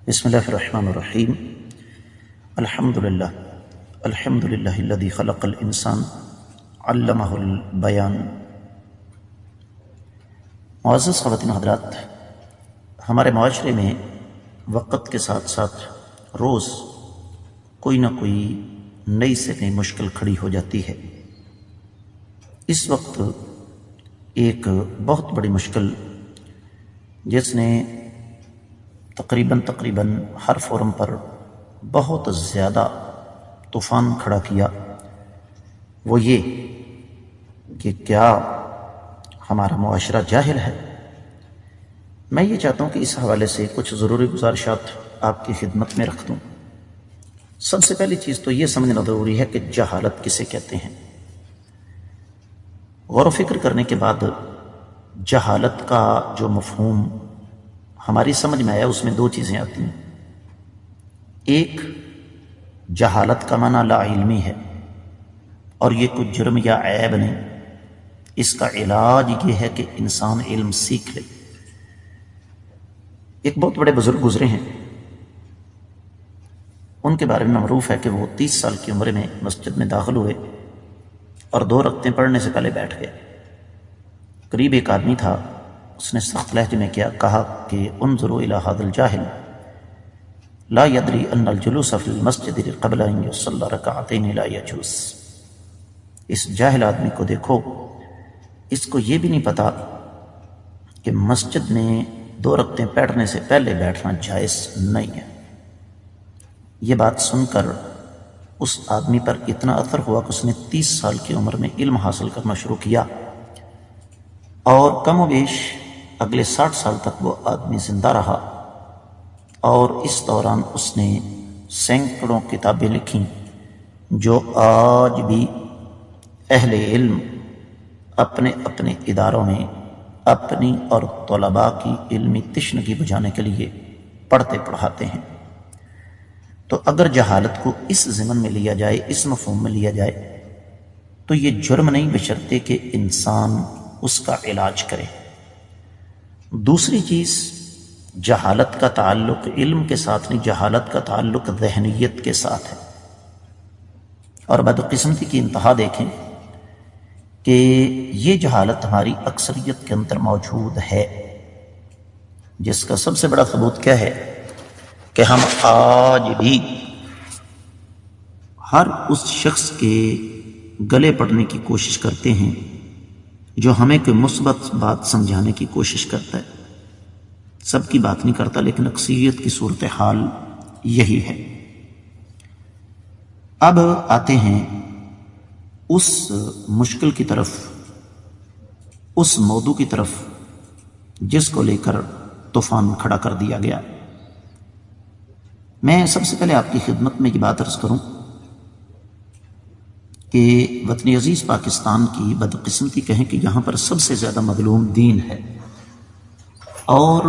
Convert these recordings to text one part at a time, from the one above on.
بسم اللہ الرحمن الرحیم الحمدللہ الذی خلق الانسان علمہ البیان۔ معزز خواتین و حضرات، ہمارے معاشرے میں وقت کے ساتھ ساتھ روز کوئی نہ کوئی نئی سے نئی مشکل کھڑی ہو جاتی ہے۔ اس وقت ایک بہت بڑی مشکل جس نے تقریباً ہر فورم پر بہت زیادہ طوفان کھڑا کیا، وہ یہ کہ کیا ہمارا معاشرہ جاہل ہے۔ میں یہ چاہتا ہوں کہ اس حوالے سے کچھ ضروری گزارشات آپ کی خدمت میں رکھ دوں۔ سب سے پہلی چیز تو یہ سمجھنا ضروری ہے کہ جہالت کسے کہتے ہیں۔ غور و فکر کرنے کے بعد جہالت کا جو مفہوم ہماری سمجھ میں آیا، اس میں دو چیزیں آتی ہیں۔ ایک، جہالت کا معنی لا علمی ہے، اور یہ کوئی جرم یا عیب نہیں، اس کا علاج یہ ہے کہ انسان علم سیکھ لے۔ ایک بہت بڑے بزرگ گزرے ہیں، ان کے بارے میں معروف ہے کہ وہ 30 سال کی عمر میں مسجد میں داخل ہوئے اور 2 رکعتیں پڑھنے سے پہلے بیٹھ گئے۔ قریب ایک آدمی تھا، اس نے سخت لہجے میں کہا کہ انظروا الی ھذا الجاہل لا یدری ان الجلوس فی المسجد قبل ان یصلی رکعتین لا یجوز۔ اس جاہل آدمی کو دیکھو، اس کو یہ بھی نہیں پتا کہ مسجد میں 2 رکعتیں پڑھنے سے پہلے بیٹھنا جائز نہیں ہے۔ یہ بات سن کر اس آدمی پر اتنا اثر ہوا کہ اس نے 30 سال کی عمر میں علم حاصل کرنا شروع کیا، اور کم و بیش اگلے 60 سال تک وہ آدمی زندہ رہا، اور اس دوران اس نے سینکڑوں کتابیں لکھیں جو آج بھی اہل علم اپنے اپنے اداروں میں اپنی اور طلباء کی علمی تشنگی بجھانے کے لیے پڑھتے پڑھاتے ہیں۔ تو اگر جہالت کو اس ضمن میں لیا جائے، اس مفہوم میں لیا جائے، تو یہ جرم نہیں، بشرطے کہ انسان اس کا علاج کرے۔ دوسری چیز، جہالت کا تعلق علم کے ساتھ نہیں، جہالت کا تعلق ذہنیت کے ساتھ ہے۔ اور بدقسمتی کی انتہا دیکھیں کہ یہ جہالت ہماری اکثریت کے اندر موجود ہے، جس کا سب سے بڑا ثبوت کیا ہے کہ ہم آج بھی ہر اس شخص کے گلے پڑنے کی کوشش کرتے ہیں جو ہمیں کوئی مثبت بات سمجھانے کی کوشش کرتا ہے۔ سب کی بات نہیں کرتا، لیکن اکثریت کی صورتحال یہی ہے۔ اب آتے ہیں اس مشکل کی طرف، اس موضوع کی طرف جس کو لے کر طوفان کھڑا کر دیا گیا۔ میں سب سے پہلے آپ کی خدمت میں یہ بات عرض کروں کہ وطن عزیز پاکستان کی بدقسمتی کہیں کہ یہاں پر سب سے زیادہ مظلوم دین ہے، اور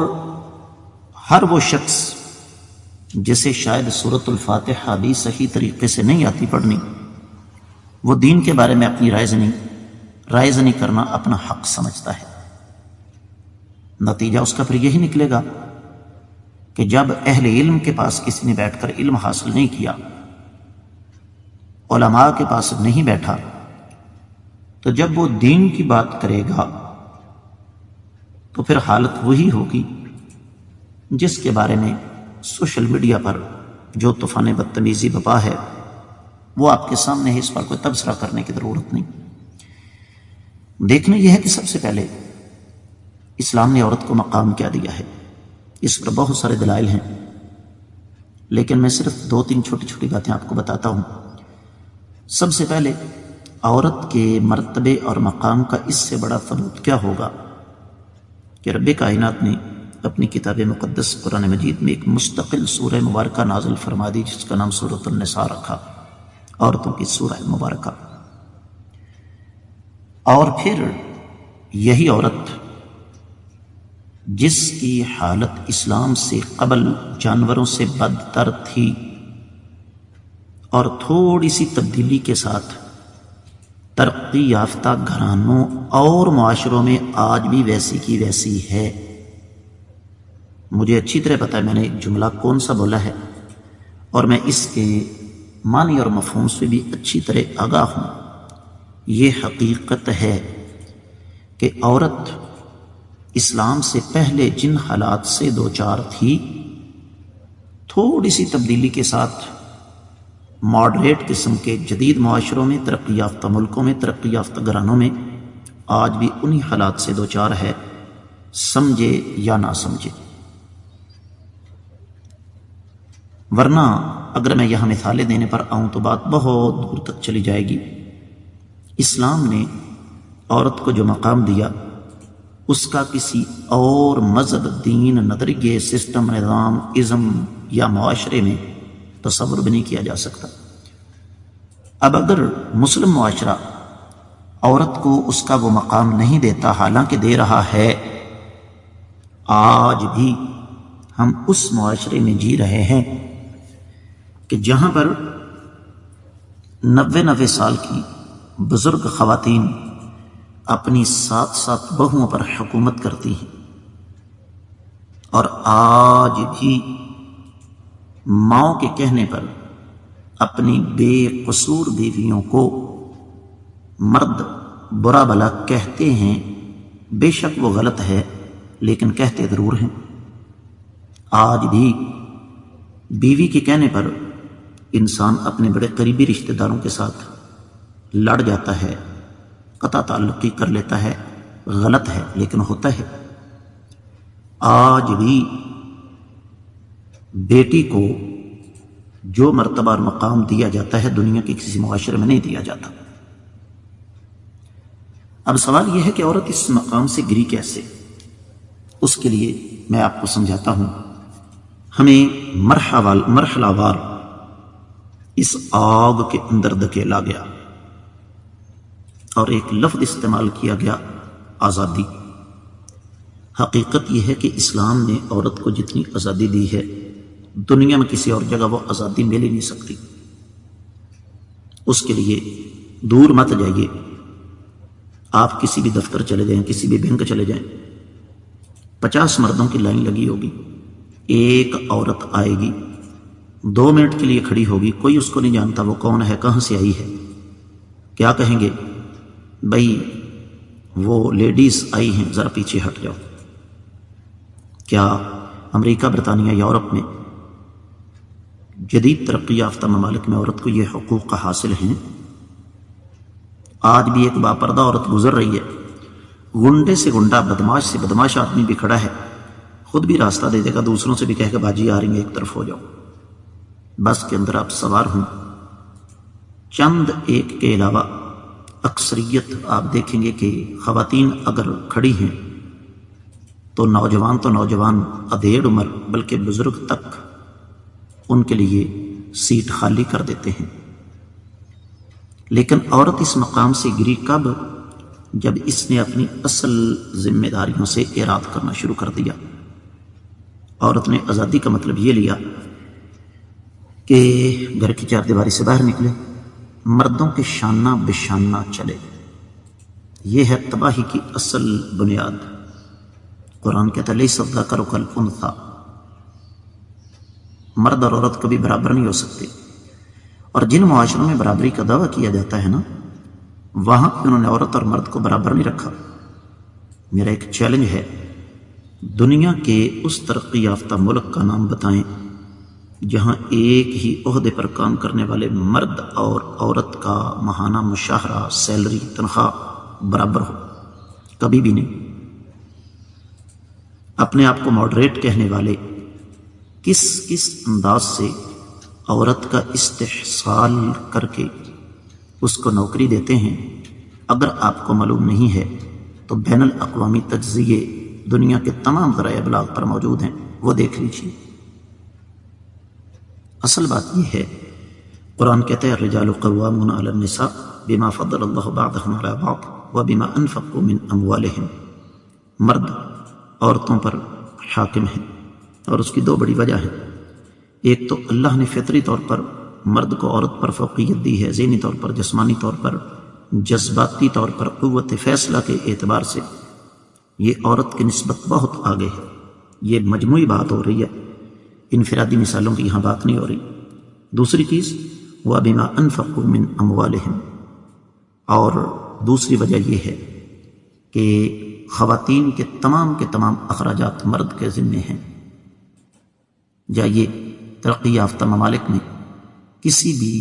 ہر وہ شخص جسے شاید سورۃ الفاتحہ بھی صحیح طریقے سے نہیں آتی پڑھنی، وہ دین کے بارے میں اپنی رائے زنی کرنا اپنا حق سمجھتا ہے۔ نتیجہ اس کا پھر یہی نکلے گا کہ جب اہل علم کے پاس کسی نے بیٹھ کر علم حاصل نہیں کیا، علماء کے پاس نہیں بیٹھا، تو جب وہ دین کی بات کرے گا تو پھر حالت وہی ہوگی جس کے بارے میں سوشل میڈیا پر جو طوفان بدتمیزی بپا ہے وہ آپ کے سامنے ہے، اس پر کوئی تبصرہ کرنے کی ضرورت نہیں۔ دیکھنا یہ ہے کہ سب سے پہلے اسلام نے عورت کو مقام کیا دیا ہے۔ اس پر بہت سارے دلائل ہیں، لیکن میں صرف 2-3 چھوٹی چھوٹی باتیں آپ کو بتاتا ہوں۔ سب سے پہلے عورت کے مرتبے اور مقام کا اس سے بڑا ثبوت کیا ہوگا کہ رب کائنات نے اپنی کتاب مقدس قرآن مجید میں ایک مستقل سورہ مبارکہ نازل فرما دی، جس کا نام سورۃ النساء رکھا، عورتوں کی سورہ مبارکہ۔ اور پھر یہی عورت جس کی حالت اسلام سے قبل جانوروں سے بدتر تھی، اور تھوڑی سی تبدیلی کے ساتھ ترقی یافتہ گھرانوں اور معاشروں میں آج بھی ویسی کی ویسی ہے، مجھے اچھی طرح پتہ ہے میں نے ایک جملہ کون سا بولا ہے، اور میں اس کے معنی اور مفہوم سے بھی اچھی طرح آگاہ ہوں۔ یہ حقیقت ہے کہ عورت اسلام سے پہلے جن حالات سے دوچار تھی، تھوڑی سی تبدیلی کے ساتھ ماڈریٹ قسم کے جدید معاشروں میں، ترقی یافتہ ملکوں میں، ترقی یافتہ گھرانوں میں آج بھی انہی حالات سے دوچار ہے، سمجھے یا نہ سمجھے۔ ورنہ اگر میں یہاں مثالیں دینے پر آؤں تو بات بہت دور تک چلی جائے گی۔ اسلام نے عورت کو جو مقام دیا، اس کا کسی اور مذہب، دین، نظریے، سسٹم، نظام، ازم یا معاشرے میں تصور بھی نہیں کیا جا سکتا۔ اب اگر مسلم معاشرہ عورت کو اس کا وہ مقام نہیں دیتا، حالانکہ دے رہا ہے، آج بھی ہم اس معاشرے میں جی رہے ہیں کہ جہاں پر 90 سال کی بزرگ خواتین اپنی 7 بہوؤں پر حکومت کرتی ہیں، اور آج بھی ماؤں کے کہنے پر اپنی بے قصور بیویوں کو مرد برا بلا کہتے ہیں۔ بے شک وہ غلط ہے، لیکن کہتے ضرور ہیں۔ آج بھی بیوی کے کہنے پر انسان اپنے بڑے قریبی رشتہ داروں کے ساتھ لڑ جاتا ہے، قطع تعلقی کر لیتا ہے۔ غلط ہے، لیکن ہوتا ہے۔ آج بھی بیٹی کو جو مرتبہ اور مقام دیا جاتا ہے، دنیا کے کسی معاشرے میں نہیں دیا جاتا۔ اب سوال یہ ہے کہ عورت اس مقام سے گری کیسے؟ اس کے لیے میں آپ کو سمجھاتا ہوں۔ ہمیں مرحلہ وار اس آگ کے اندر دھکیلا گیا اور ایک لفظ استعمال کیا گیا، آزادی۔ حقیقت یہ ہے کہ اسلام نے عورت کو جتنی آزادی دی ہے، دنیا میں کسی اور جگہ وہ آزادی مل ہی نہیں سکتی۔ اس کے لیے دور مت جائیے، آپ کسی بھی دفتر چلے جائیں، کسی بھی بینک چلے جائیں، 50 مردوں کی لائن لگی ہوگی، ایک عورت آئے گی، 2 منٹ کے لیے کھڑی ہوگی، کوئی اس کو نہیں جانتا وہ کون ہے، کہاں سے آئی ہے۔ کیا کہیں گے؟ بھائی وہ لیڈیز آئی ہیں، ذرا پیچھے ہٹ جاؤ۔ کیا امریکہ، برطانیہ، یورپ میں، جدید ترقی یافتہ ممالک میں عورت کو یہ حقوق حاصل ہیں؟ آج بھی ایک باپردہ عورت گزر رہی ہے، گنڈے سے گنڈا، بدماش سے بدماش آدمی بھی کھڑا ہے، خود بھی راستہ دے دے گا، دوسروں سے بھی کہے گا باجی آ رہی ہیں، ایک طرف ہو جاؤ۔ بس کے اندر آپ سوار ہوں، چند ایک کے علاوہ اکثریت آپ دیکھیں گے کہ خواتین اگر کھڑی ہیں تو نوجوان ادھیڑ عمر بلکہ بزرگ تک ان کے لیے سیٹ خالی کر دیتے ہیں۔ لیکن عورت اس مقام سے گری کب؟ جب اس نے اپنی اصل ذمہ داریوں سے اعراض کرنا شروع کر دیا۔ عورت نے آزادی کا مطلب یہ لیا کہ گھر کی 4 دیواری سے باہر نکلے، مردوں کے شانہ بشانہ چلے۔ یہ ہے تباہی کی اصل بنیاد۔ قرآن کہتا ہے لیس الذکر کالانثی، مرد اور عورت کبھی برابر نہیں ہو سکتے۔ اور جن معاشروں میں برابری کا دعویٰ کیا جاتا ہے نا، وہاں انہوں نے عورت اور مرد کو برابر نہیں رکھا۔ میرا ایک چیلنج ہے، دنیا کے اس ترقی یافتہ ملک کا نام بتائیں جہاں ایک ہی عہدے پر کام کرنے والے مرد اور عورت کا ماہانہ مشاہرہ، سیلری، تنخواہ برابر ہو۔ کبھی بھی نہیں۔ اپنے آپ کو ماڈریٹ کہنے والے کس انداز سے عورت کا استحصال کر کے اس کو نوکری دیتے ہیں، اگر آپ کو معلوم نہیں ہے تو بین الاقوامی تجزیے دنیا کے تمام ذرائع ابلاغ پر موجود ہیں، وہ دیکھ لیجیے۔ اصل بات یہ ہے، قرآن کہتا ہے الرجال قوامون علی النساء بما فضل اللہ بعضهم علی بعض وبما انفقوا من اموالهم۔ مرد عورتوں پر حاکم ہیں، اور اس کی 2 بڑی وجہ ہیں۔ ایک تو اللہ نے فطری طور پر مرد کو عورت پر فوقیت دی ہے، ذہنی طور پر، جسمانی طور پر، جذباتی طور پر، قوت فیصلہ کے اعتبار سے یہ عورت کی نسبت بہت آگے ہے۔ یہ مجموعی بات ہو رہی ہے، انفرادی مثالوں کی یہاں بات نہیں ہو رہی۔ دوسری چیز وَبِمَا أَنفَقُوا مِنْ أَمْوَالِهِمْ، اور دوسری وجہ یہ ہے کہ خواتین کے تمام اخراجات مرد کے ذمے ہیں۔ جائیے ترقی یافتہ ممالک میں کسی بھی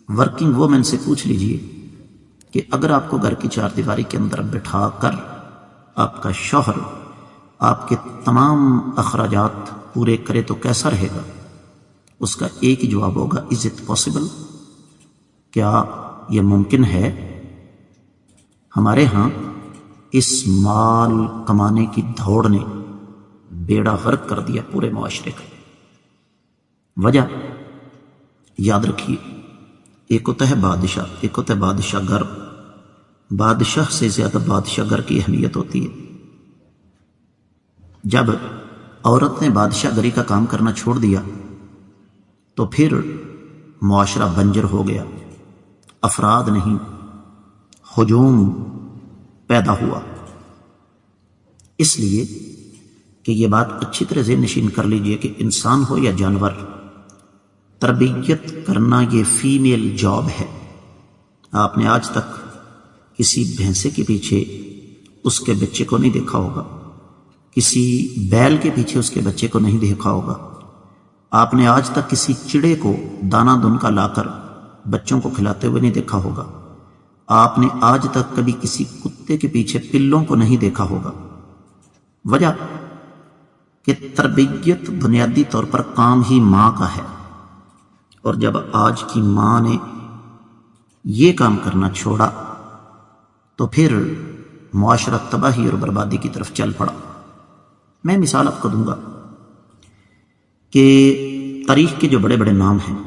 ورکنگ وومن سے پوچھ لیجئے کہ اگر آپ کو گھر کی چار دیواری کے اندر بٹھا کر آپ کا شوہر آپ کے تمام اخراجات پورے کرے تو کیسا رہے گا؟ اس کا ایک ہی جواب ہوگا، از اٹ پاسبل؟ کیا یہ ممکن ہے؟ ہمارے ہاں اس مال کمانے کی دوڑ نے بیڑا غرق کر دیا پورے معاشرے کا۔ وجہ یاد رکھیے، ایک ہوتا ہے بادشاہ، ایک ہوتا ہے بادشاہ گر۔ بادشاہ سے زیادہ بادشاہ گر کی اہمیت ہوتی ہے۔ جب عورت نے بادشاہ گری کا کام کرنا چھوڑ دیا تو پھر معاشرہ بنجر ہو گیا، افراد نہیں ہجوم پیدا ہوا۔ اس لیے کہ یہ بات اچھی طرح ذہن نشین کر لیجئے کہ انسان ہو یا جانور، تربیت کرنا یہ فیمیل جاب ہے۔ آپ نے آج تک کسی بھینسے کے پیچھے اس کے بچے کو نہیں دیکھا ہوگا، کسی بیل کے پیچھے اس کے بچے کو نہیں دیکھا ہوگا۔ آپ نے آج تک کسی چڑے کو دانہ دن کا لا کر بچوں کو کھلاتے ہوئے نہیں دیکھا ہوگا۔ آپ نے آج تک کبھی کسی کتے کے پیچھے پلوں کو نہیں دیکھا ہوگا۔ وجہ کہ تربیت بنیادی طور پر کام ہی ماں کا ہے، اور جب آج کی ماں نے یہ کام کرنا چھوڑا تو پھر معاشرہ تباہی اور بربادی کی طرف چل پڑا۔ میں مثال آپ کو دوں گا کہ تاریخ کے جو بڑے بڑے نام ہیں،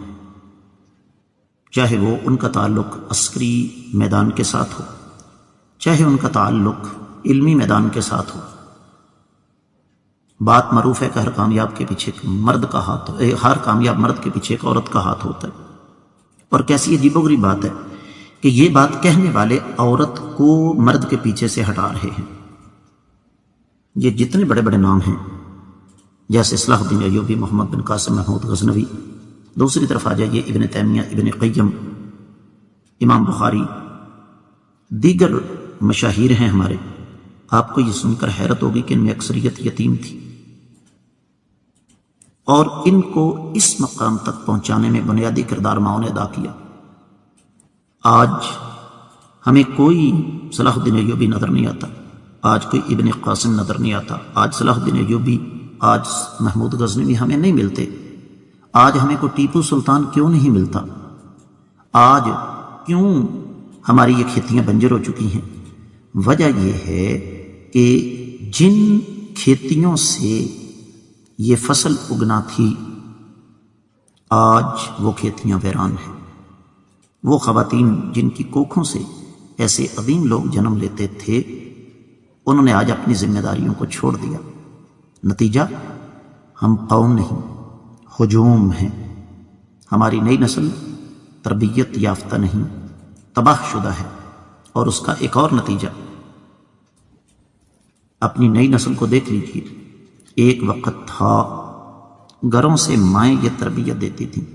چاہے وہ ان کا تعلق عسکری میدان کے ساتھ ہو، چاہے ان کا تعلق علمی میدان کے ساتھ ہو، بات معروف ہے کہ ہر کامیاب کے پیچھے مرد کا ہاتھ، ہر کامیاب مرد کے پیچھے ایک عورت کا ہاتھ ہوتا ہے۔ اور کیسی عجیب و غریب بات ہے کہ یہ بات کہنے والے عورت کو مرد کے پیچھے سے ہٹا رہے ہیں۔ یہ جتنے بڑے بڑے نام ہیں، جیسے صلاح الدین ایوبی، محمد بن قاسم محمود غزنوی، دوسری طرف آ جائیے ابن تیمیہ، ابن قیم، امام بخاری، دیگر مشاہیر ہیں ہمارے۔ آپ کو یہ سن کر حیرت ہوگی کہ ان میں اکثریت یتیم تھی، اور ان کو اس مقام تک پہنچانے میں بنیادی کردار ماؤں نے ادا کیا۔ آج ہمیں کوئی صلاح الدین ایوبی نظر نہیں آتا، آج کوئی ابن قاسم نظر نہیں آتا، آج صلاح الدین ایوبی، آج محمود غزنوی ہمیں نہیں ملتے۔ آج ہمیں کوئی ٹیپو سلطان کیوں نہیں ملتا؟ آج کیوں ہماری یہ کھیتیاں بنجر ہو چکی ہیں؟ وجہ یہ ہے کہ جن کھیتیوں سے یہ فصل اگنا تھی، آج وہ کھیتیاں ویران ہیں۔ وہ خواتین جن کی کوکھوں سے ایسے عظیم لوگ جنم لیتے تھے، انہوں نے آج اپنی ذمہ داریوں کو چھوڑ دیا۔ نتیجہ، ہم قوم نہیں، ہجوم ہیں۔ ہماری نئی نسل تربیت یافتہ نہیں، تباہ شدہ ہے۔ اور اس کا ایک اور نتیجہ، اپنی نئی نسل کو دیکھ لیجیے۔ ایک وقت تھا گھروں سے مائیں یہ تربیت دیتی تھیں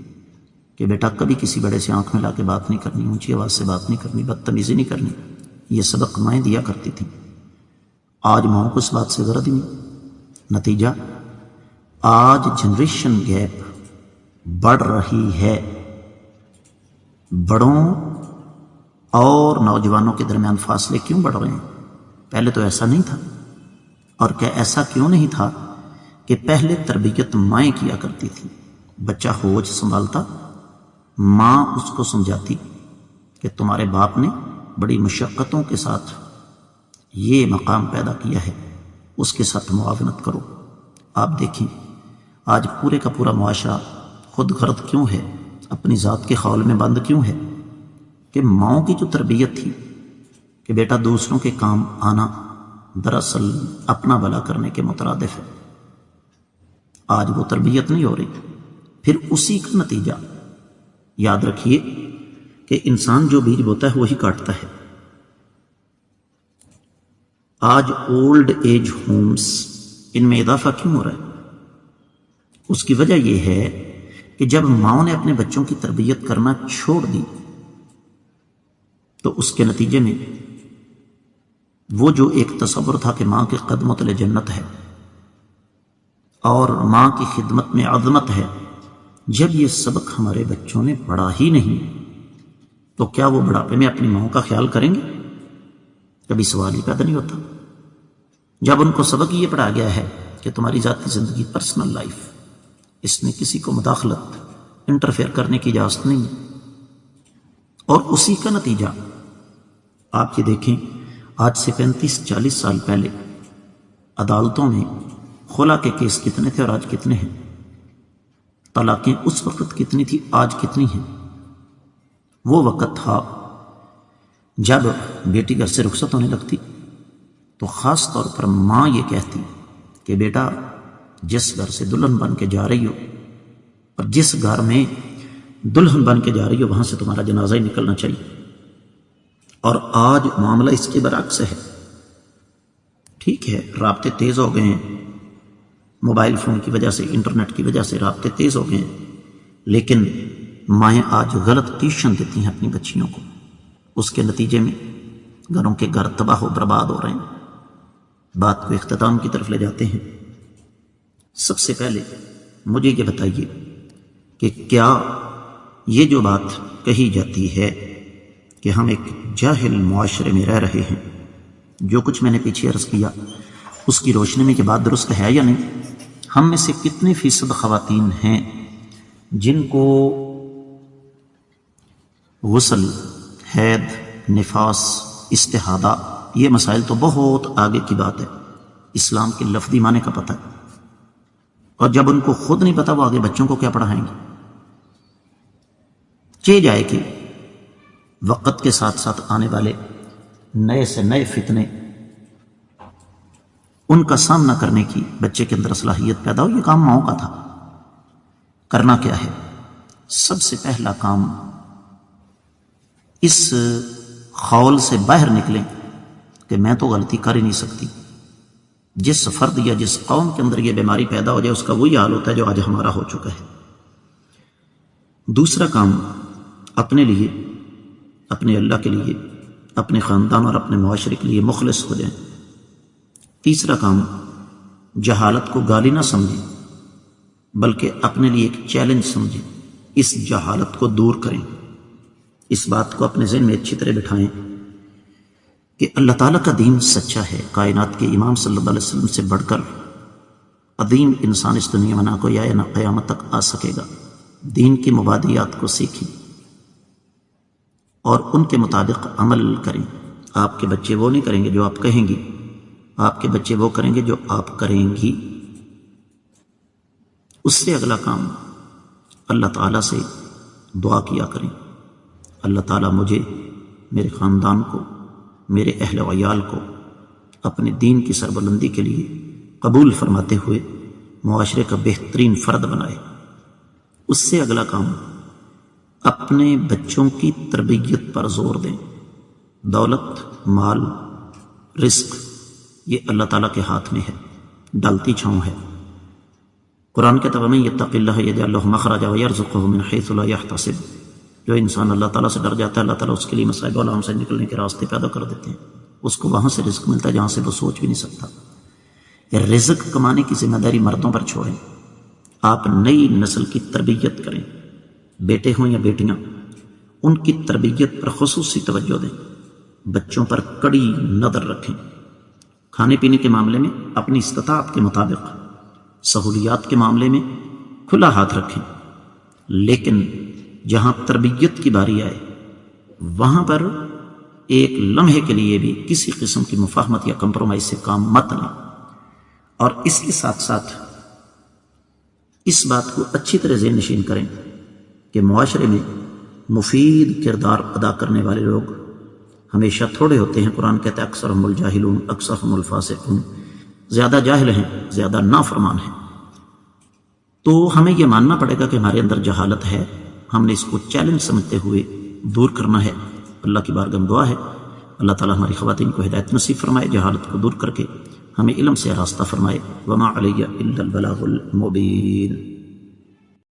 کہ بیٹا کبھی کسی بڑے سے آنکھ ملا کے بات نہیں کرنی، اونچی آواز سے بات نہیں کرنی، بدتمیزی نہیں کرنی۔ یہ سبق مائیں دیا کرتی تھیں۔ آج ماؤں کو اس بات سے غرض ہی نہیں۔ نتیجہ، آج جنریشن گیپ بڑھ رہی ہے۔ بڑوں اور نوجوانوں کے درمیان فاصلے کیوں بڑھ رہے ہیں؟ پہلے تو ایسا نہیں تھا۔ اور کیا ایسا کیوں نہیں تھا کہ پہلے تربیت مائیں کیا کرتی تھی؟ بچہ ہوش سنبھالتا، ماں اس کو سمجھاتی کہ تمہارے باپ نے بڑی مشقتوں کے ساتھ یہ مقام پیدا کیا ہے، اس کے ساتھ معاونت کرو۔ آپ دیکھیں آج پورے کا پورا معاشرہ خود غرض کیوں ہے، اپنی ذات کے خول میں بند کیوں ہے؟ کہ ماؤں کی جو تربیت تھی کہ بیٹا دوسروں کے کام آنا دراصل اپنا بھلا کرنے کے مترادف ہے، آج وہ تربیت نہیں ہو رہی۔ پھر اسی کا نتیجہ یاد رکھیے کہ انسان جو بیج بوتا ہے وہی کاٹتا ہے۔ آج اولڈ ایج ہومز ان میں اضافہ کیوں ہو رہا ہے؟ اس کی وجہ یہ ہے کہ جب ماؤں نے اپنے بچوں کی تربیت کرنا چھوڑ دی تو اس کے نتیجے میں وہ جو ایک تصور تھا کہ ماں کے قدموں تلے جنت ہے اور ماں کی خدمت میں عظمت ہے، جب یہ سبق ہمارے بچوں نے پڑھا ہی نہیں تو کیا وہ بڑھاپے میں اپنی ماں کا خیال کریں گے؟ کبھی سوال ہی پیدا نہیں ہوتا۔ جب ان کو سبق یہ پڑھا گیا ہے کہ تمہاری ذاتی زندگی، پرسنل لائف، اس میں کسی کو مداخلت، انٹرفیئر کرنے کی اجازت نہیں ہے، اور اسی کا نتیجہ آپ یہ دیکھیں، آج سے 35-40 سال پہلے عدالتوں میں خلا کے کیس کتنے تھے اور آج کتنے ہیں؟ طلاقیں اس وقت کتنی تھی، آج کتنی ہیں؟ وہ وقت تھا جب بیٹی گھر سے رخصت ہونے لگتی تو خاص طور پر ماں یہ کہتی کہ بیٹا جس گھر سے دلہن بن کے جا رہی ہو اور جس گھر میں دلہن بن کے جا رہی ہو وہاں سے تمہارا جنازہ ہی نکلنا چاہیے۔ اور آج معاملہ اس کے برعکس ہے۔ ٹھیک ہے، رابطے تیز ہو گئے ہیں، موبائل فون کی وجہ سے، انٹرنیٹ کی وجہ سے رابطے تیز ہو گئے ہیں، لیکن مائیں آج غلط ٹیوشن دیتی ہیں اپنی بچیوں کو، اس کے نتیجے میں گھروں کے گھر تباہ و برباد ہو رہے ہیں۔ بات کو اختتام کی طرف لے جاتے ہیں۔ سب سے پہلے مجھے یہ بتائیے کہ کیا یہ جو بات کہی جاتی ہے کہ ہم ایک جاہل معاشرے میں رہ رہے ہیں، جو کچھ میں نے پیچھے عرض کیا اس کی روشنی میں یہ بات درست ہے یا نہیں؟ ہم میں سے کتنے فیصد خواتین ہیں جن کو غسل، حید، نفاس، استحاضہ، یہ مسائل تو بہت آگے کی بات ہے، اسلام کے لفظی معنی کا پتہ ہے، اور جب ان کو خود نہیں پتا وہ آگے بچوں کو کیا پڑھائیں گے؟ چہ جائے کہ وقت کے ساتھ ساتھ آنے والے نئے سے نئے فتنے، ان کا سامنا کرنے کی بچے کے اندر صلاحیت پیدا ہو۔ یہ کام ماؤں کا تھا۔ کرنا کیا ہے؟ سب سے پہلا کام، اس خول سے باہر نکلیں کہ میں تو غلطی کر ہی نہیں سکتی۔ جس فرد یا جس قوم کے اندر یہ بیماری پیدا ہو جائے اس کا وہی حال ہوتا ہے جو آج ہمارا ہو چکا ہے۔ دوسرا کام، اپنے لیے، اپنے اللہ کے لیے، اپنے خاندان اور اپنے معاشرے کے لیے مخلص ہو جائیں۔ تیسرا کام، جہالت کو گالی نہ سمجھیں بلکہ اپنے لیے ایک چیلنج سمجھیں، اس جہالت کو دور کریں۔ اس بات کو اپنے ذہن میں اچھی طرح بٹھائیں کہ اللہ تعالیٰ کا دین سچا ہے۔ کائنات کے امام صلی اللہ علیہ وسلم سے بڑھ کر عظیم انسان اس دنیا میں نہ کوئی آیا نہ قیامت تک آ سکے گا۔ دین کی مبادیات کو سیکھیں اور ان کے مطابق عمل کریں۔ آپ کے بچے وہ نہیں کریں گے جو آپ کہیں گی، آپ کے بچے وہ کریں گے جو آپ کریں گی۔ اس سے اگلا کام، اللہ تعالیٰ سے دعا کیا کریں، اللہ تعالیٰ مجھے، میرے خاندان کو، میرے اہل و عیال کو اپنے دین کی سربلندی کے لیے قبول فرماتے ہوئے معاشرے کا بہترین فرد بنائے۔ اس سے اگلا کام، اپنے بچوں کی تربیت پر زور دیں۔ دولت، مال، رزق یہ اللہ تعالیٰ کے ہاتھ میں ہے، ڈالتی چھاؤں ہے۔ قرآن کے تمام یتق اللہ یجعل له مخرجا ویرزقه من حیث لا یحتسب، جو انسان اللہ تعالیٰ سے ڈر جاتا ہے اللہ تعالیٰ اس کے لیے مصائب والعام سے نکلنے کے راستے پیدا کر دیتے ہیں، اس کو وہاں سے رزق ملتا ہے جہاں سے وہ سوچ بھی نہیں سکتا۔ رزق کمانے کی ذمہ داری مردوں پر چھوڑیں، آپ نئی نسل کی تربیت کریں، بیٹے ہوں یا بیٹیاں، ان کی تربیت پر خصوصی توجہ دیں، بچوں پر کڑی نظر رکھیں، کھانے پینے کے معاملے میں اپنی استطاعت کے مطابق، سہولیات کے معاملے میں کھلا ہاتھ رکھیں، لیکن جہاں تربیت کی باری آئے وہاں پر ایک لمحے کے لیے بھی کسی قسم کی مفاہمت یا کمپرومائز سے کام مت لیں۔ اور اس کے ساتھ ساتھ اس بات کو اچھی طرح ذہن نشین کریں کہ معاشرے میں مفید کردار ادا کرنے والے لوگ ہمیشہ تھوڑے ہوتے ہیں۔ قرآن کہتا ہے اکثرهم الجاہلون اکثرهم الفاسقون، زیادہ جاہل ہیں، زیادہ نافرمان ہیں۔ تو ہمیں یہ ماننا پڑے گا کہ ہمارے اندر جہالت ہے، ہم نے اس کو چیلنج سمجھتے ہوئے دور کرنا ہے۔ اللہ کی بارگاہ میں دعا ہے اللہ تعالیٰ ہماری خواتین کو ہدایت نصیب فرمائے، جہالت کو دور کر کے ہمیں علم سے آراستہ فرمائے. وما علیہ الا البلاغ المبین.